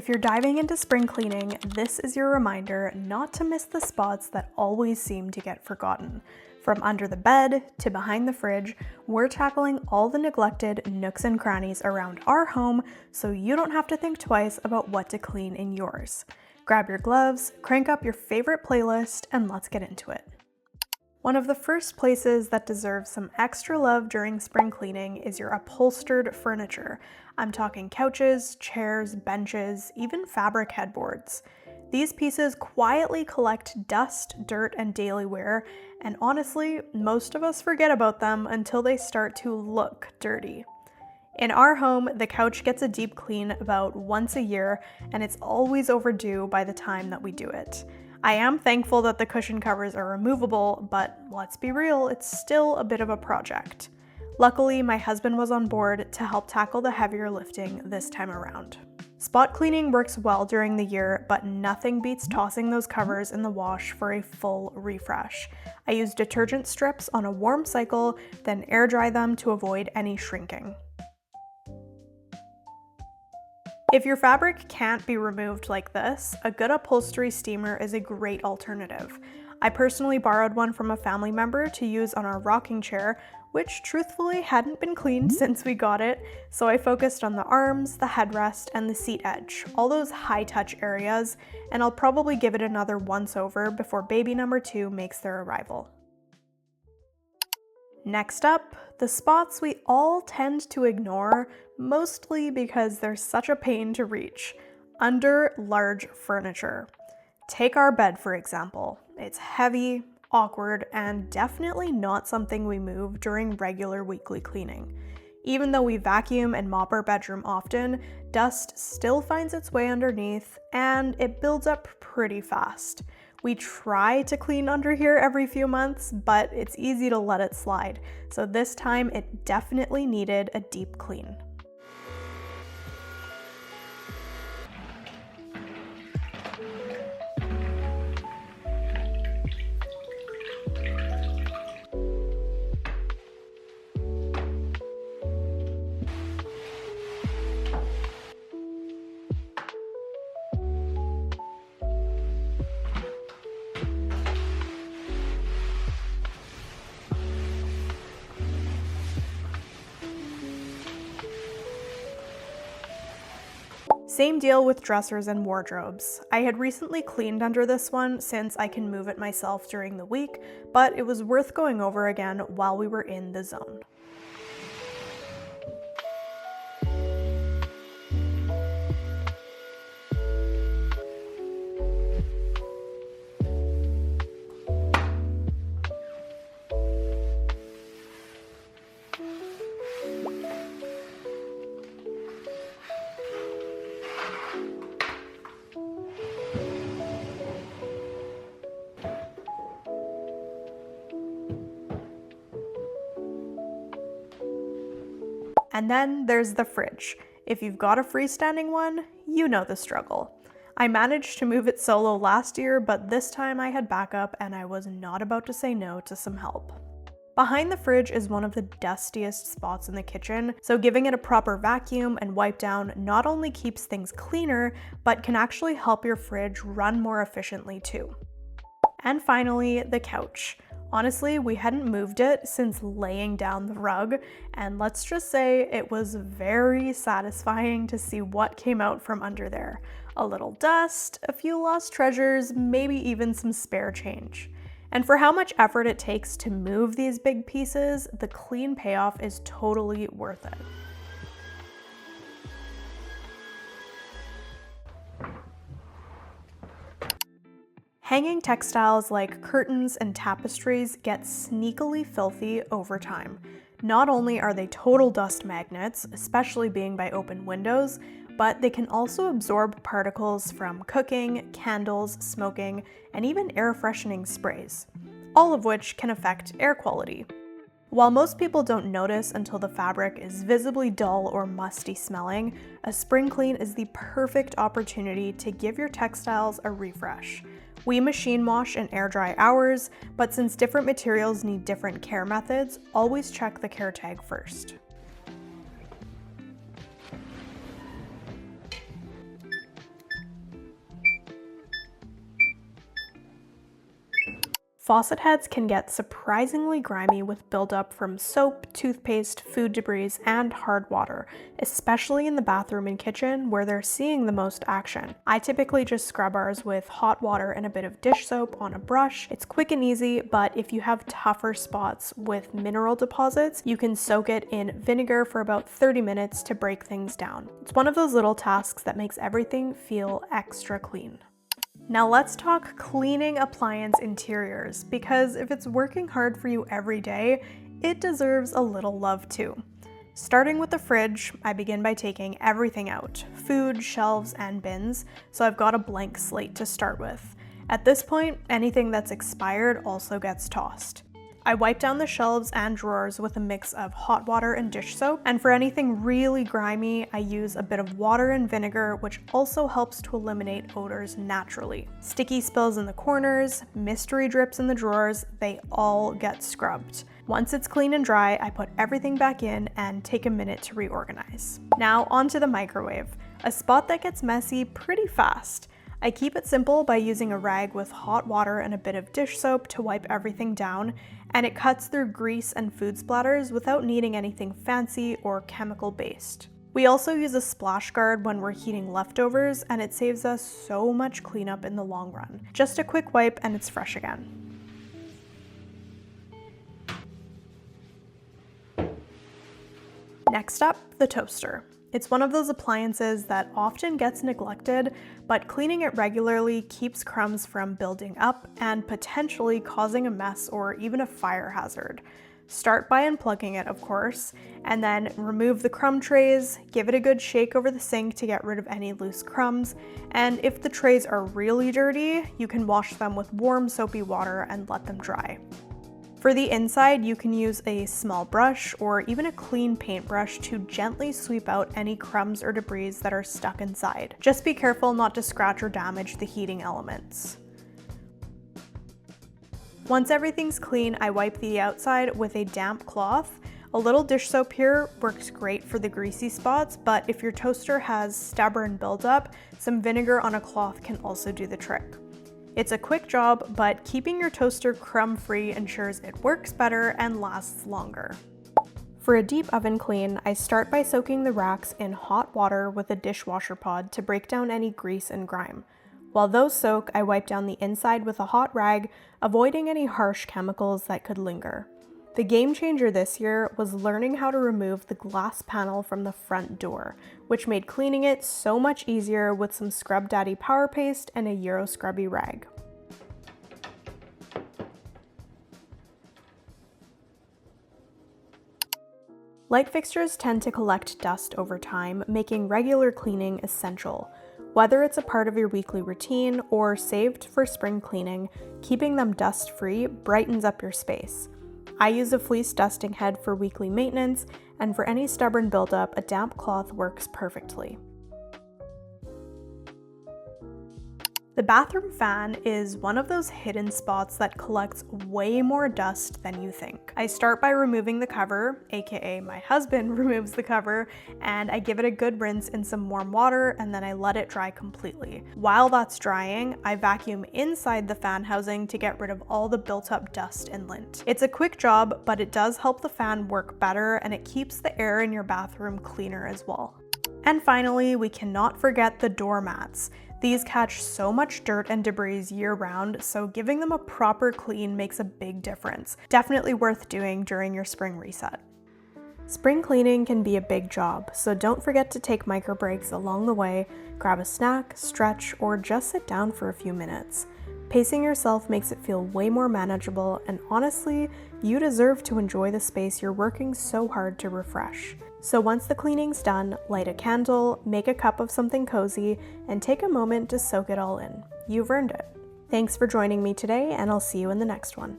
If you're diving into spring cleaning, this is your reminder not to miss the spots that always seem to get forgotten. From under the bed to behind the fridge, we're tackling all the neglected nooks and crannies around our home so you don't have to think twice about what to clean in yours. Grab your gloves, crank up your favorite playlist, and let's get into it. One of the first places that deserves some extra love during spring cleaning is your upholstered furniture. I'm talking couches, chairs, benches, even fabric headboards. These pieces quietly collect dust, dirt, and daily wear, and honestly, most of us forget about them until they start to look dirty. In our home, the couch gets a deep clean about once a year, and it's always overdue by the time that we do it. I am thankful that the cushion covers are removable, but let's be real, it's still a bit of a project. Luckily, my husband was on board to help tackle the heavier lifting this time around. Spot cleaning works well during the year, but nothing beats tossing those covers in the wash for a full refresh. I use detergent strips on a warm cycle, then air dry them to avoid any shrinking. If your fabric can't be removed like this, a good upholstery steamer is a great alternative. I personally borrowed one from a family member to use on our rocking chair, which truthfully hadn't been cleaned since we got it, so I focused on the arms, the headrest, and the seat edge, all those high-touch areas, and I'll probably give it another once-over before baby number 2 makes their arrival. Next up, the spots we all tend to ignore, mostly because they're such a pain to reach: under large furniture. Take our bed, for example. It's heavy, awkward, and definitely not something we move during regular weekly cleaning. Even though we vacuum and mop our bedroom often, dust still finds its way underneath, and it builds up pretty fast. We try to clean under here every few months, but it's easy to let it slide, so this time it definitely needed a deep clean. Same deal with dressers and wardrobes. I had recently cleaned under this one since I can move it myself during the week, but it was worth going over again while we were in the zone. And then there's the fridge. If you've got a freestanding one, you know the struggle. I managed to move it solo last year, but this time I had backup and I was not about to say no to some help. Behind the fridge is one of the dustiest spots in the kitchen, so giving it a proper vacuum and wipe down not only keeps things cleaner, but can actually help your fridge run more efficiently too. And finally, the couch. Honestly, we hadn't moved it since laying down the rug, and let's just say it was very satisfying to see what came out from under there. A little dust, a few lost treasures, maybe even some spare change. And for how much effort it takes to move these big pieces, the clean payoff is totally worth it. Hanging textiles like curtains and tapestries get sneakily filthy over time. Not only are they total dust magnets, especially being by open windows, but they can also absorb particles from cooking, candles, smoking, and even air freshening sprays, all of which can affect air quality. While most people don't notice until the fabric is visibly dull or musty smelling, a spring clean is the perfect opportunity to give your textiles a refresh. We machine wash and air dry ours, but since different materials need different care methods, always check the care tag first. Faucet heads can get surprisingly grimy with buildup from soap, toothpaste, food debris, and hard water, especially in the bathroom and kitchen where they're seeing the most action. I typically just scrub ours with hot water and a bit of dish soap on a brush. It's quick and easy, but if you have tougher spots with mineral deposits, you can soak it in vinegar for about 30 minutes to break things down. It's one of those little tasks that makes everything feel extra clean. Now let's talk cleaning appliance interiors, because if it's working hard for you every day, it deserves a little love too. Starting with the fridge, I begin by taking everything out, food, shelves, and bins, so I've got a blank slate to start with. At this point, anything that's expired also gets tossed. I wipe down the shelves and drawers with a mix of hot water and dish soap, and for anything really grimy, I use a bit of water and vinegar, which also helps to eliminate odors naturally. Sticky spills in the corners, mystery drips in the drawers, they all get scrubbed. Once it's clean and dry, I put everything back in and take a minute to reorganize. Now onto the microwave, a spot that gets messy pretty fast. I keep it simple by using a rag with hot water and a bit of dish soap to wipe everything down, and it cuts through grease and food splatters without needing anything fancy or chemical based. We also use a splash guard when we're heating leftovers, and it saves us so much cleanup in the long run. Just a quick wipe and it's fresh again. Next up, the toaster. It's one of those appliances that often gets neglected, but cleaning it regularly keeps crumbs from building up and potentially causing a mess or even a fire hazard. Start by unplugging it, of course, and then remove the crumb trays, give it a good shake over the sink to get rid of any loose crumbs, and if the trays are really dirty, you can wash them with warm soapy water and let them dry. For the inside, you can use a small brush or even a clean paintbrush to gently sweep out any crumbs or debris that are stuck inside. Just be careful not to scratch or damage the heating elements. Once everything's clean, I wipe the outside with a damp cloth. A little dish soap here works great for the greasy spots, but if your toaster has stubborn buildup, some vinegar on a cloth can also do the trick. It's a quick job, but keeping your toaster crumb-free ensures it works better and lasts longer. For a deep oven clean, I start by soaking the racks in hot water with a dishwasher pod to break down any grease and grime. While those soak, I wipe down the inside with a hot rag, avoiding any harsh chemicals that could linger. The game changer this year was learning how to remove the glass panel from the front door, which made cleaning it so much easier with some Scrub Daddy Power Paste and a Euro Scrubby rag. Light fixtures tend to collect dust over time, making regular cleaning essential. Whether it's a part of your weekly routine or saved for spring cleaning, keeping them dust-free brightens up your space. I use a fleece dusting head for weekly maintenance, and for any stubborn buildup, a damp cloth works perfectly. The bathroom fan is one of those hidden spots that collects way more dust than you think. I start by removing the cover, aka my husband removes the cover, and I give it a good rinse in some warm water, and then I let it dry completely. While that's drying, I vacuum inside the fan housing to get rid of all the built up dust and lint. It's a quick job, but it does help the fan work better, and it keeps the air in your bathroom cleaner as well. And finally, we cannot forget the doormats. These catch so much dirt and debris year-round, so giving them a proper clean makes a big difference. Definitely worth doing during your spring reset. Spring cleaning can be a big job, so don't forget to take micro breaks along the way, grab a snack, stretch, or just sit down for a few minutes. Pacing yourself makes it feel way more manageable, and honestly, you deserve to enjoy the space you're working so hard to refresh. So once the cleaning's done, light a candle, make a cup of something cozy, and take a moment to soak it all in. You've earned it. Thanks for joining me today, and I'll see you in the next one.